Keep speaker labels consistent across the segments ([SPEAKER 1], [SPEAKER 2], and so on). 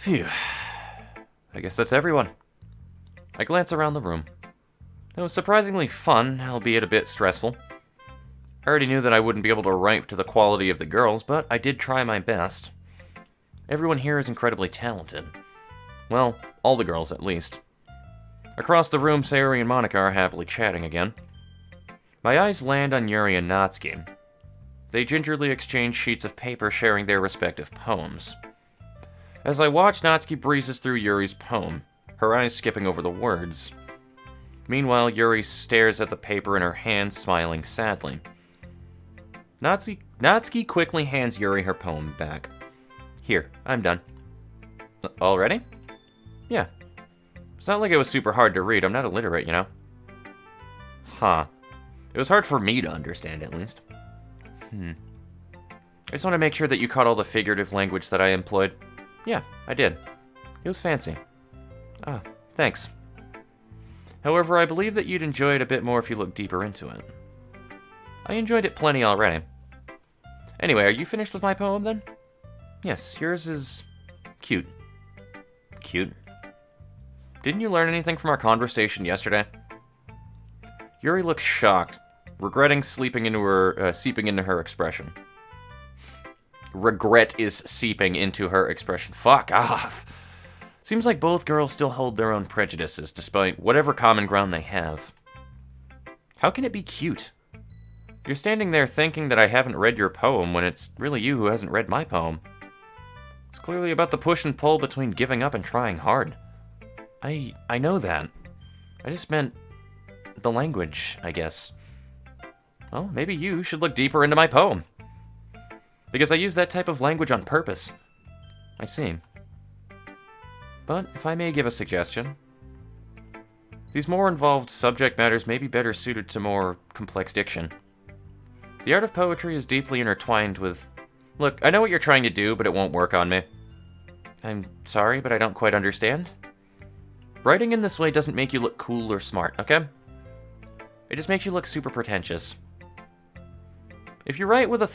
[SPEAKER 1] Phew. I guess that's everyone. I glance around the room. It was surprisingly fun, albeit a bit stressful. I already knew that I wouldn't be able to rank to the quality of the girls, but I did try my best. Everyone here is incredibly talented. Well, all the girls at least. Across the room, Sayori and Monika are happily chatting again. My eyes land on Yuri and Natsuki. They gingerly exchange sheets of paper sharing their respective poems. As I watch, Natsuki breezes through Yuri's poem, her eyes skipping over the words. Meanwhile, Yuri stares at the paper in her hand, smiling sadly. Natsuki quickly hands Yuri her poem back. Here, I'm done. Already? Yeah. It's not like it was super hard to read. I'm not illiterate, you know? Huh. It was hard for me to understand, at least. I just want to make sure that you caught all the figurative language that I employed. Yeah, I did. It was fancy. Ah, thanks. However, I believe that you'd enjoy it a bit more if you looked deeper into it. I enjoyed it plenty already. Anyway, are you finished with my poem, then? Yes, yours is... cute. Cute? Didn't you learn anything from our conversation yesterday? Yuri looks shocked, regretting seeping into her expression. Regret is seeping into her expression. Fuck off. Seems like both girls still hold their own prejudices, despite whatever common ground they have. How can it be cute? You're standing there thinking that I haven't read your poem when it's really you who hasn't read my poem. It's clearly about the push and pull between giving up and trying hard. I know that. I just meant the language, I guess. Well, maybe you should look deeper into my poem. Because I use that type of language on purpose. I see. But if I may give a suggestion, these more involved subject matters may be better suited to more complex diction. The art of poetry is deeply intertwined with... Look, I know what you're trying to do, but it won't work on me. I'm sorry, but I don't quite understand. Writing in this way doesn't make you look cool or smart, okay? It just makes you look super pretentious. If you write with a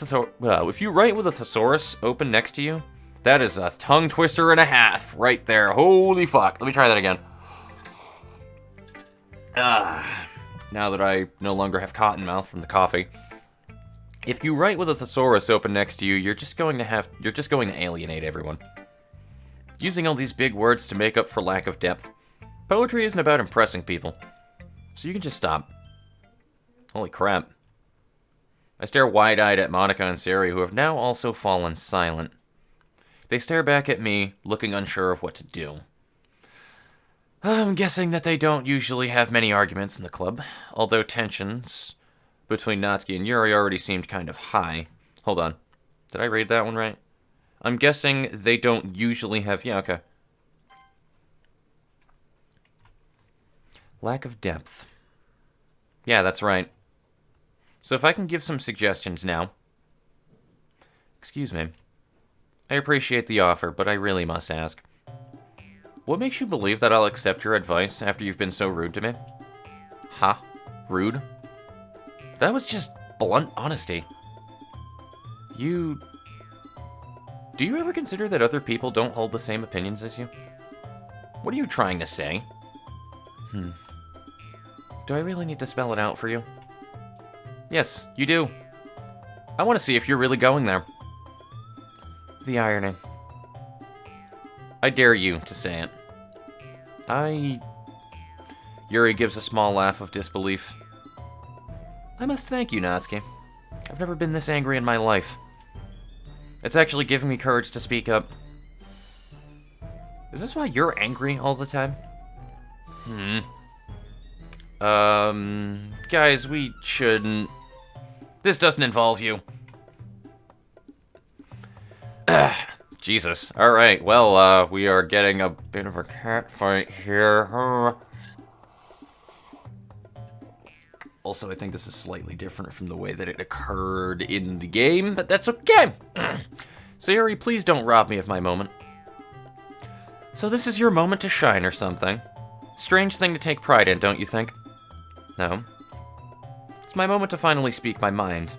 [SPEAKER 1] thesaurus open next to you, that is a tongue twister and a half right there. Holy fuck. Let me try that again. Now that I no longer have cotton mouth from the coffee. If you write with a thesaurus open next to you, you're just going to alienate everyone. Using all these big words to make up for lack of depth. Poetry isn't about impressing people. So you can just stop. Holy crap. I stare wide-eyed at Monika and Sayori, who have now also fallen silent. They stare back at me, looking unsure of what to do. I'm guessing that they don't usually have many arguments in the club, although tensions between Natsuki and Yuri already seemed kind of high. Hold on. Did I read that one right? I'm guessing they don't usually have... Yeah, okay. Lack of depth. Yeah, that's right. So if I can give some suggestions now... Excuse me. I appreciate the offer, but I really must ask. What makes you believe that I'll accept your advice after you've been so rude to me? Huh? Rude? That was just blunt honesty. Do you ever consider that other people don't hold the same opinions as you? What are you trying to say? Do I really need to spell it out for you? Yes, you do. I want to see if you're really going there. The irony. I dare you to say it. Yuri gives a small laugh of disbelief. I must thank you, Natsuki. I've never been this angry in my life. It's actually giving me courage to speak up. Is this why you're angry all the time? Guys, we shouldn't... This doesn't involve you. Jesus. Alright, well, we are getting a bit of a cat fight here. Also, I think this is slightly different from the way that it occurred in the game, but that's okay. Sayori, please don't rob me of my moment. So this is your moment to shine or something. Strange thing to take pride in, don't you think? No. It's my moment to finally speak my mind.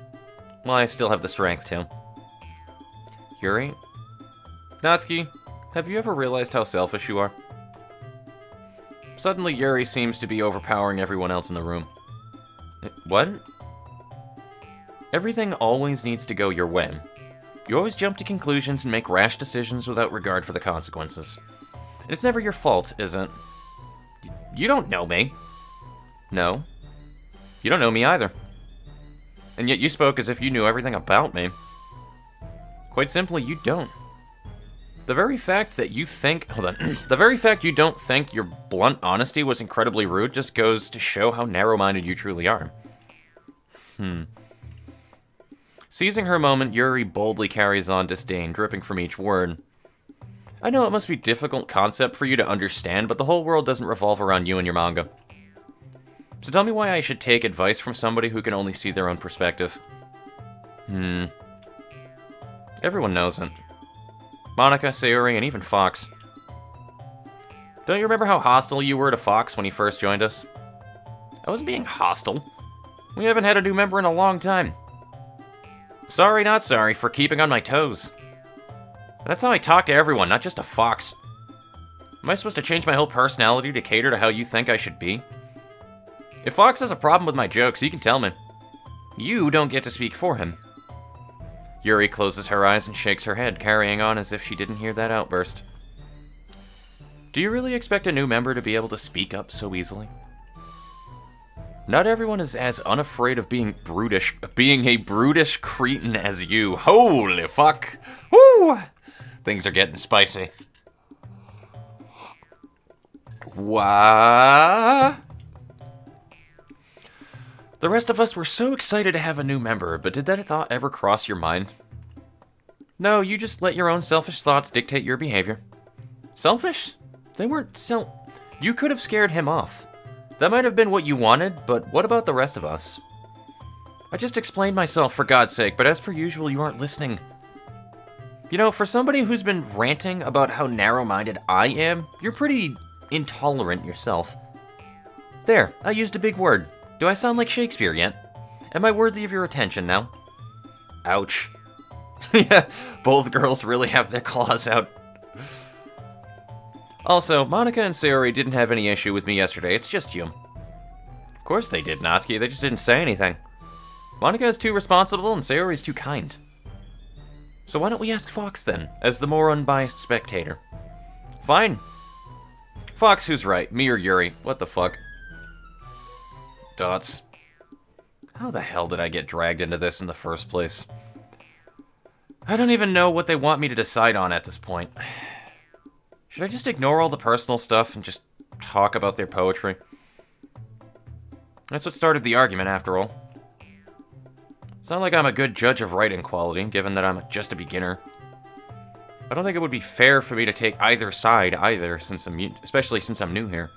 [SPEAKER 1] Well, I still have the strength to. Yuri? Natsuki, Have you ever realized how selfish you are? Suddenly, Yuri seems to be overpowering everyone else in the room. What? Everything always needs to go your way. You always jump to conclusions and make rash decisions without regard for the consequences. And it's never your fault, is it? You don't know me. No. You don't know me either. And yet you spoke as if you knew everything about me. Quite simply, you don't. The very fact that you think... Hold on. The very fact you don't think your blunt honesty was incredibly rude just goes to show how narrow-minded you truly are. Seizing her moment, Yuri boldly carries on, disdain dripping from each word. I know it must be a difficult concept for you to understand, but the whole world doesn't revolve around you and your manga. So tell me why I should take advice from somebody who can only see their own perspective. Everyone knows it. Monica, Sayori, and even Fox. Don't you remember how hostile you were to Fox when he first joined us? I wasn't being hostile. We haven't had a new member in a long time. Sorry, not sorry, for keeping on my toes. That's how I talk to everyone, not just to Fox. Am I supposed to change my whole personality to cater to how you think I should be? If Fox has a problem with my jokes, he can tell me. You don't get to speak for him. Yuri closes her eyes and shakes her head, carrying on as if she didn't hear that outburst. Do you really expect a new member to be able to speak up so easily? Not everyone is as unafraid of being a brutish cretin as you. Holy fuck! Woo! Things are getting spicy. What? The rest of us were so excited to have a new member, but did that thought ever cross your mind? No, you just let your own selfish thoughts dictate your behavior. Selfish? They weren't You could have scared him off. That might have been what you wanted, but what about the rest of us? I just explained myself, for God's sake, but as per usual, you aren't listening. You know, for somebody who's been ranting about how narrow-minded I am, you're pretty intolerant yourself. There, I used a big word. Do I sound like Shakespeare yet? Am I worthy of your attention now? Ouch. Yeah, both girls really have their claws out. Also, Monica and Sayori didn't have any issue with me yesterday, it's just you. Of course they did, Natsuki, they just didn't say anything. Monica is too responsible and Sayori's too kind. So why don't we ask Fox then, as the more unbiased spectator? Fine. Fox, who's right, me or Yuri? What the fuck? Dots. How the hell did I get dragged into this in the first place? I don't even know what they want me to decide on at this point. Should I just ignore all the personal stuff and just talk about their poetry? That's what started the argument, after all. It's not like I'm a good judge of writing quality, given that I'm just a beginner. I don't think it would be fair for me to take either side either, especially since I'm new here.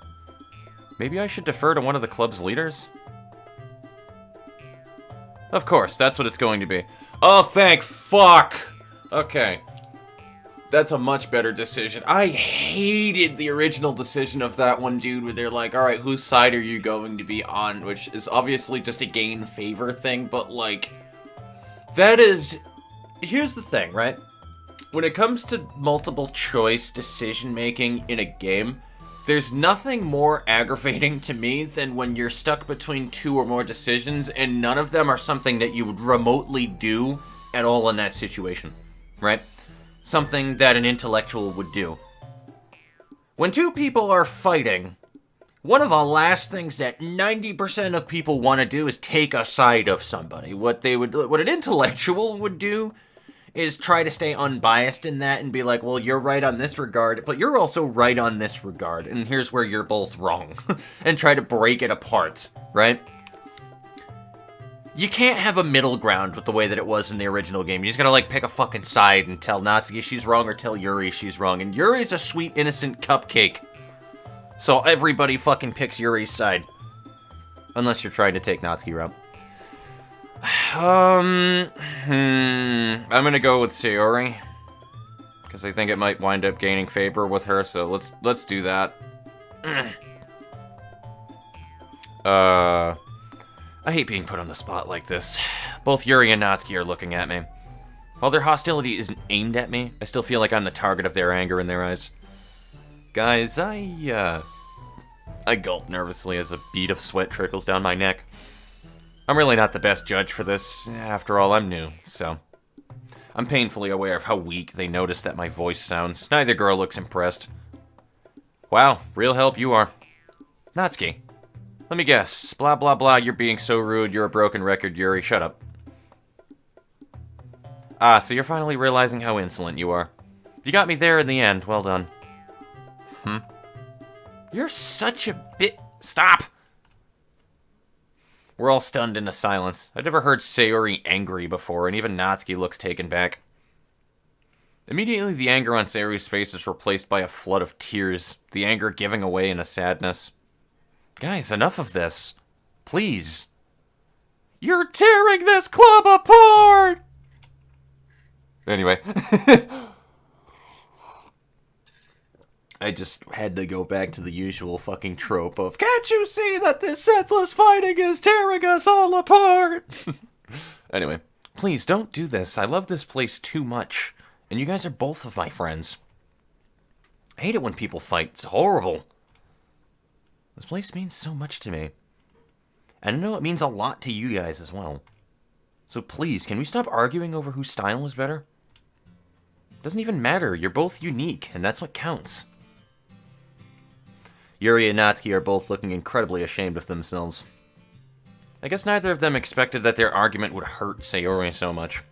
[SPEAKER 1] Maybe I should defer to one of the club's leaders? Of course, that's what it's going to be. Oh, thank fuck! Okay. That's a much better decision. I hated the original decision of that one dude where they're like, alright, whose side are you going to be on? Which is obviously just a gain favor thing, but like, that is... Here's the thing, right? When it comes to multiple choice decision making in a game, there's nothing more aggravating to me than when you're stuck between two or more decisions and none of them are something that you would remotely do at all in that situation, right? Something that an intellectual would do. When two people are fighting, one of the last things that 90% of people want to do is take a side of somebody. What an intellectual would do is try to stay unbiased in that and be like, well, you're right on this regard, but you're also right on this regard, and here's where you're both wrong. And try to break it apart, right? You can't have a middle ground with the way that it was in the original game. You just gotta, like, pick a fucking side and tell Natsuki she's wrong or tell Yuri she's wrong. And Yuri's a sweet, innocent cupcake. So everybody fucking picks Yuri's side. Unless you're trying to take Natsuki route. I'm gonna go with Sayori. Because I think it might wind up gaining favor with her, so let's do that. I hate being put on the spot like this. Both Yuri and Natsuki are looking at me. While their hostility isn't aimed at me, I still feel like I'm the target of their anger in their eyes. Guys, I gulp nervously as a bead of sweat trickles down my neck. I'm really not the best judge for this. After all, I'm new, so... I'm painfully aware of how weak they notice that my voice sounds. Neither girl looks impressed. Wow, real help you are. Natsuki. Let me guess. Blah, blah, blah, you're being so rude, you're a broken record, Yuri. Shut up. Ah, so you're finally realizing how insolent you are. You got me there in the end. Well done. You're such a bit... Stop! We're all stunned into silence. I've never heard Sayori angry before, and even Natsuki looks taken back. Immediately, the anger on Sayori's face is replaced by a flood of tears, the anger giving away in a sadness. Guys, enough of this. Please. You're tearing this club apart! Anyway. I just had to go back to the usual fucking trope of, can't you see that this senseless fighting is tearing us all apart? Anyway, please don't do this. I love this place too much. And you guys are both of my friends. I hate it when people fight. It's horrible. This place means so much to me. And I know it means a lot to you guys as well. So please, can we stop arguing over whose style is better? It doesn't even matter. You're both unique, and that's what counts. Yuri and Natsuki are both looking incredibly ashamed of themselves. I guess neither of them expected that their argument would hurt Sayori so much.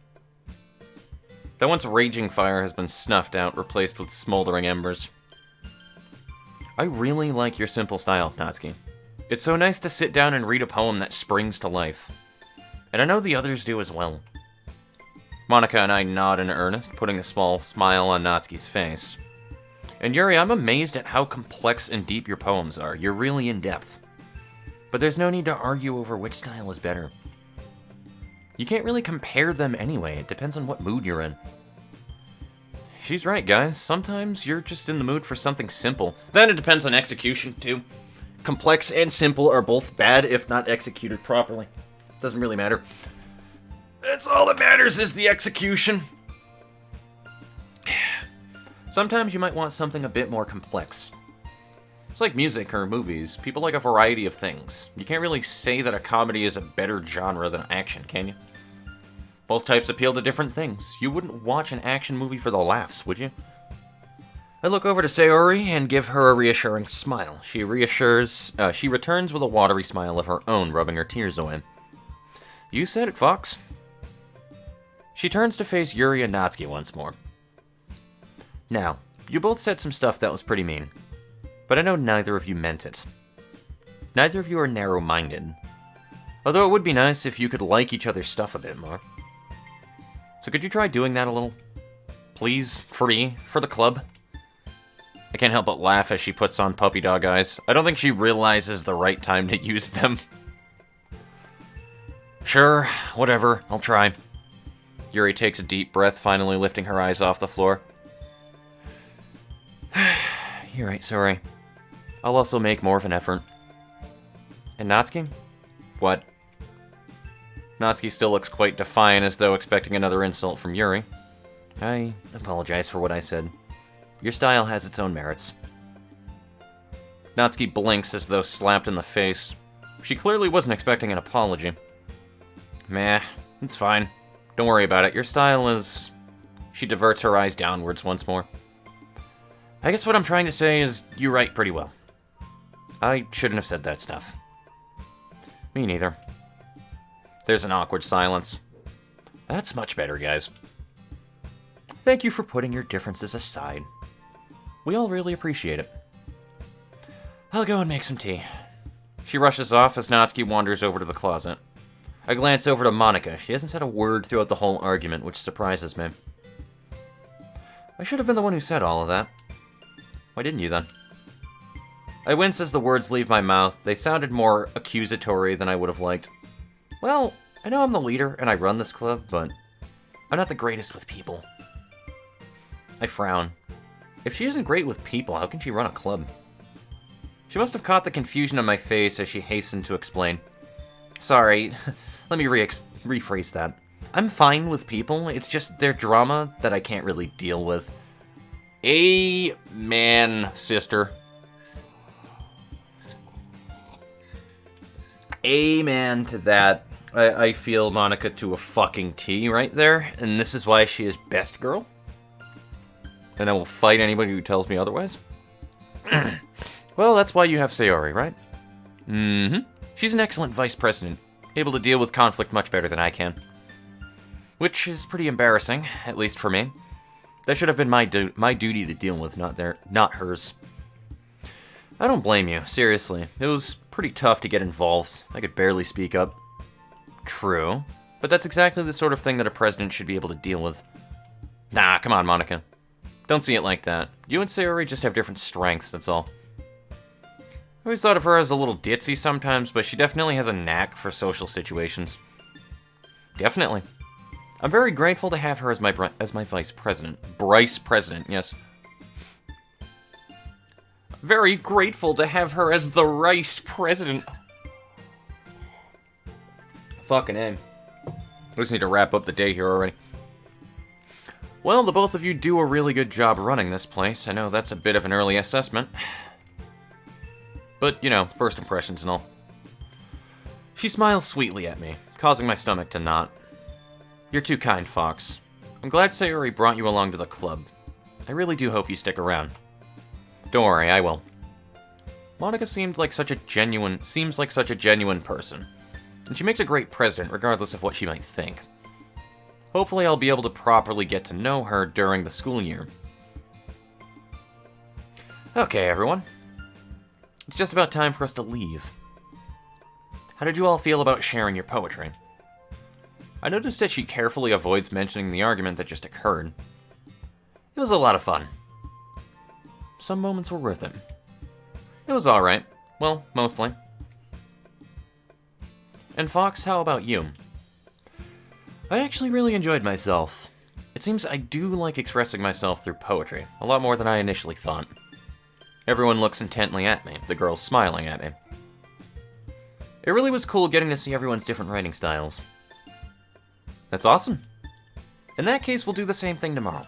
[SPEAKER 1] That once raging fire has been snuffed out, replaced with smoldering embers. I really like your simple style, Natsuki. It's so nice to sit down and read a poem that springs to life. And I know the others do as well. Monika and I nod in earnest, putting a small smile on Natsuki's face. And Yuri, I'm amazed at how complex and deep your poems are. You're really in-depth. But there's no need to argue over which style is better. You can't really compare them anyway. It depends on what mood you're in. She's right, guys. Sometimes you're just in the mood for something simple. Then it depends on execution, too. Complex and simple are both bad if not executed properly. Doesn't really matter. That's all that matters is the execution. Sometimes you might want something a bit more complex. It's like music or movies. People like a variety of things. You can't really say that a comedy is a better genre than action, can you? Both types appeal to different things. You wouldn't watch an action movie for the laughs, would you? I look over to Sayori and give her a reassuring smile. She returns with a watery smile of her own, rubbing her tears away. You said it, Fox. She turns to face Yuri and Natsuki once more. Now, you both said some stuff that was pretty mean, but I know neither of you meant it. Neither of you are narrow-minded, although it would be nice if you could like each other's stuff a bit more. So could you try doing that a little? Please, for me, for the club? I can't help but laugh as she puts on puppy dog eyes. I don't think she realizes the right time to use them. Sure, whatever, I'll try. Yuri takes a deep breath, finally lifting her eyes off the floor. You're right, sorry. I'll also make more of an effort. And Natsuki? What? Natsuki still looks quite defiant, as though expecting another insult from Yuri. I apologize for what I said. Your style has its own merits. Natsuki blinks as though slapped in the face. She clearly wasn't expecting an apology. Meh, it's fine. Don't worry about it. Your style is... She diverts her eyes downwards once more. I guess what I'm trying to say is you write pretty well. I shouldn't have said that stuff. Me neither. There's an awkward silence. That's much better, guys. Thank you for putting your differences aside. We all really appreciate it. I'll go and make some tea. She rushes off as Natsuki wanders over to the closet. I glance over to Monika. She hasn't said a word throughout the whole argument, which surprises me. I should have been the one who said all of that. Why didn't you, then? I wince as the words leave my mouth. They sounded more accusatory than I would have liked. Well, I know I'm the leader and I run this club, but I'm not the greatest with people. I frown. If she isn't great with people, how can she run a club? She must have caught the confusion on my face as she hastened to explain. Sorry, let me rephrase that. I'm fine with people, it's just their drama that I can't really deal with. Amen, sister. Amen to that. I feel Monica to a fucking T right there, and this is why she is best girl. And I will fight anybody who tells me otherwise. Well, that's why you have Sayori, right? Mm-hmm. She's an excellent vice president, able to deal with conflict much better than I can. Which is pretty embarrassing, at least for me. That should have been my duty to deal with, not hers. I don't blame you, seriously. It was pretty tough to get involved. I could barely speak up. True, but that's exactly the sort of thing that a president should be able to deal with. Nah, come on, Monica. Don't see it like that. You and Sayori just have different strengths, that's all. I always thought of her as a little ditzy sometimes, but she definitely has a knack for social situations. Definitely. I'm very grateful to have her as my vice president. Bryce president, yes. Very grateful to have her as the rice president. Fucking A. We just need to wrap up the day here already. Well, the both of you do a really good job running this place. I know that's a bit of an early assessment. But, you know, first impressions and all. She smiles sweetly at me, causing my stomach to knot. You're too kind, Fox. I'm glad Sayori brought you along to the club. I really do hope you stick around. Don't worry, I will. Monica seems like such a genuine person. And she makes a great president, regardless of what she might think. Hopefully I'll be able to properly get to know her during the school year. Okay, everyone. It's just about time for us to leave. How did you all feel about sharing your poetry? I noticed that she carefully avoids mentioning the argument that just occurred. It was a lot of fun. Some moments were worth it. It was alright. Well, mostly. And Fox, how about you? I actually really enjoyed myself. It seems I do like expressing myself through poetry, a lot more than I initially thought. Everyone looks intently at me, the girls smiling at me. It really was cool getting to see everyone's different writing styles. That's awesome. In that case, we'll do the same thing tomorrow.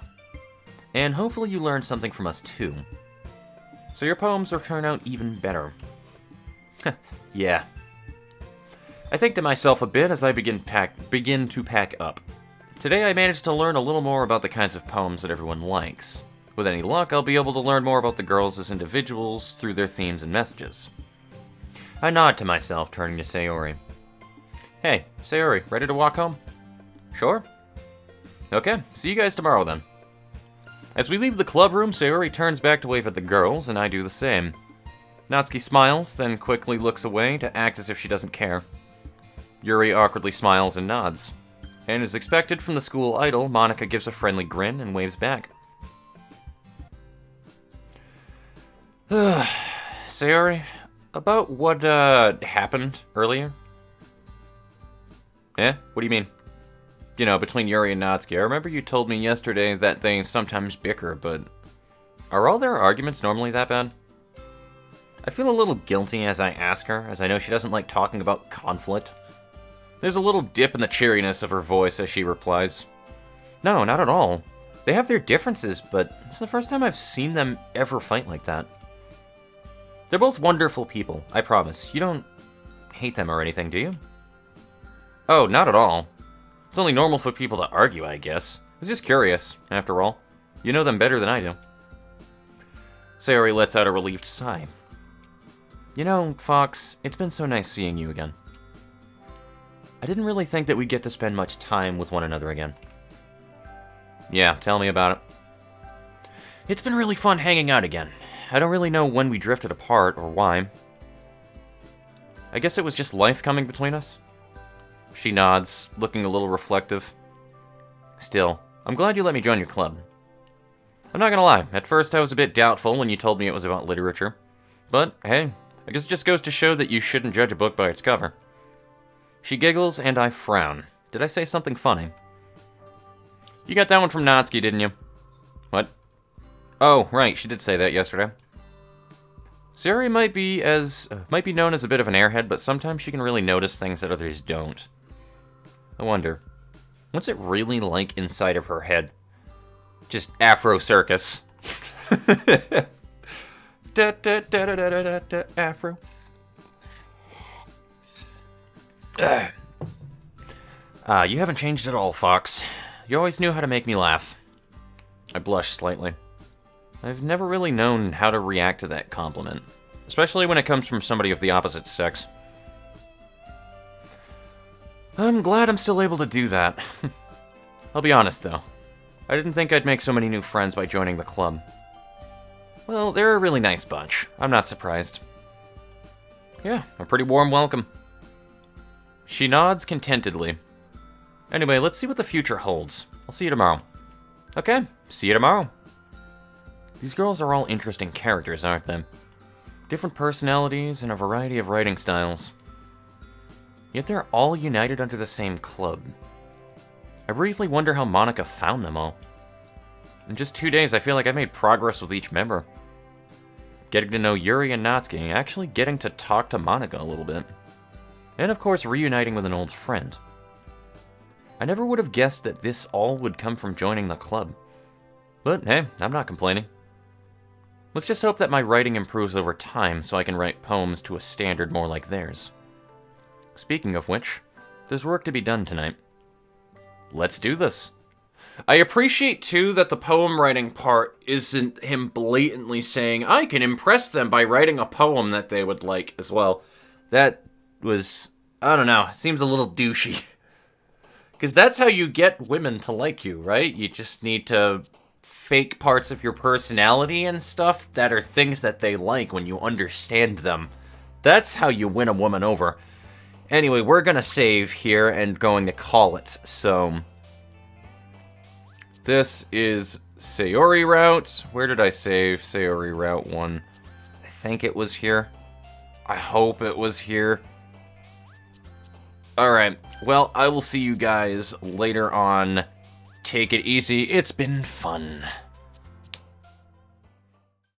[SPEAKER 1] And hopefully you learned something from us too. So your poems will turn out even better. Yeah. I think to myself a bit as I begin to pack up. Today I managed to learn a little more about the kinds of poems that everyone likes. With any luck, I'll be able to learn more about the girls as individuals through their themes and messages. I nod to myself, turning to Sayori. Hey, Sayori, ready to walk home? Sure. Okay, see you guys tomorrow then. As we leave the club room, Sayori turns back to wave at the girls, and I do the same. Natsuki smiles, then quickly looks away to act as if she doesn't care. Yuri awkwardly smiles and nods. And as expected from the school idol, Monica gives a friendly grin and waves back. Sayori, about what happened earlier? Eh? What do you mean? You know, between Yuri and Natsuki. I remember you told me yesterday that they sometimes bicker, but are all their arguments normally that bad? I feel a little guilty as I ask her, as I know she doesn't like talking about conflict. There's a little dip in the cheeriness of her voice as she replies, No, not at all. They have their differences, but it's the first time I've seen them ever fight like that. They're both wonderful people, I promise. You don't hate them or anything, do you? Oh, not at all. It's only normal for people to argue, I guess. I was just curious, after all. You know them better than I do. Sayori lets out a relieved sigh. You know, Fox, it's been so nice seeing you again. I didn't really think that we'd get to spend much time with one another again. Yeah, tell me about it. It's been really fun hanging out again. I don't really know when we drifted apart or why. I guess it was just life coming between us. She nods, looking a little reflective. Still, I'm glad you let me join your club. I'm not gonna lie, at first I was a bit doubtful when you told me it was about literature. But, hey, I guess it just goes to show that you shouldn't judge a book by its cover. She giggles, and I frown. Did I say something funny? You got that one from Natsuki, didn't you? What? Oh, right, she did say that yesterday. Sayori might be known as a bit of an airhead, but sometimes she can really notice things that others don't. I wonder, What's it really like inside of her head? Just Afro circus. Da, da, da, da, da, da, da, Afro. You haven't changed at all, Fox. You always knew how to make me laugh. I blushed slightly. I've never really known how to react to that compliment, especially when it comes from somebody of the opposite sex. I'm glad I'm still able to do that. I'll be honest, though. I didn't think I'd make so many new friends by joining the club. Well, they're a really nice bunch. I'm not surprised. Yeah, a pretty warm welcome. She nods contentedly. Anyway, let's see what the future holds. I'll see you tomorrow. Okay, see you tomorrow. These girls are all interesting characters, aren't they? Different personalities and a variety of writing styles. Yet they're all united under the same club. I briefly wonder how Monica found them all. In just 2 days, I feel like I made progress with each member. Getting to know Yuri and Natsuki, actually getting to talk to Monica a little bit. And of course, reuniting with an old friend. I never would have guessed that this all would come from joining the club. But hey, I'm not complaining. Let's just hope that my writing improves over time so I can write poems to a standard more like theirs. Speaking of which, there's work to be done tonight. Let's do this. I appreciate, too, that the poem writing part isn't him blatantly saying, I can impress them by writing a poem that they would like as well. That was, I don't know, it seems a little douchey. Because that's how you get women to like you, right? You just need to fake parts of your personality and stuff that are things that they like when you understand them. That's how you win a woman over. Anyway, we're going to save here and going to call it, so... This is Sayori route. Where did I save Sayori route 1? I think it was here. I hope it was here. Alright, well, I will see you guys later on. Take it easy. It's been fun.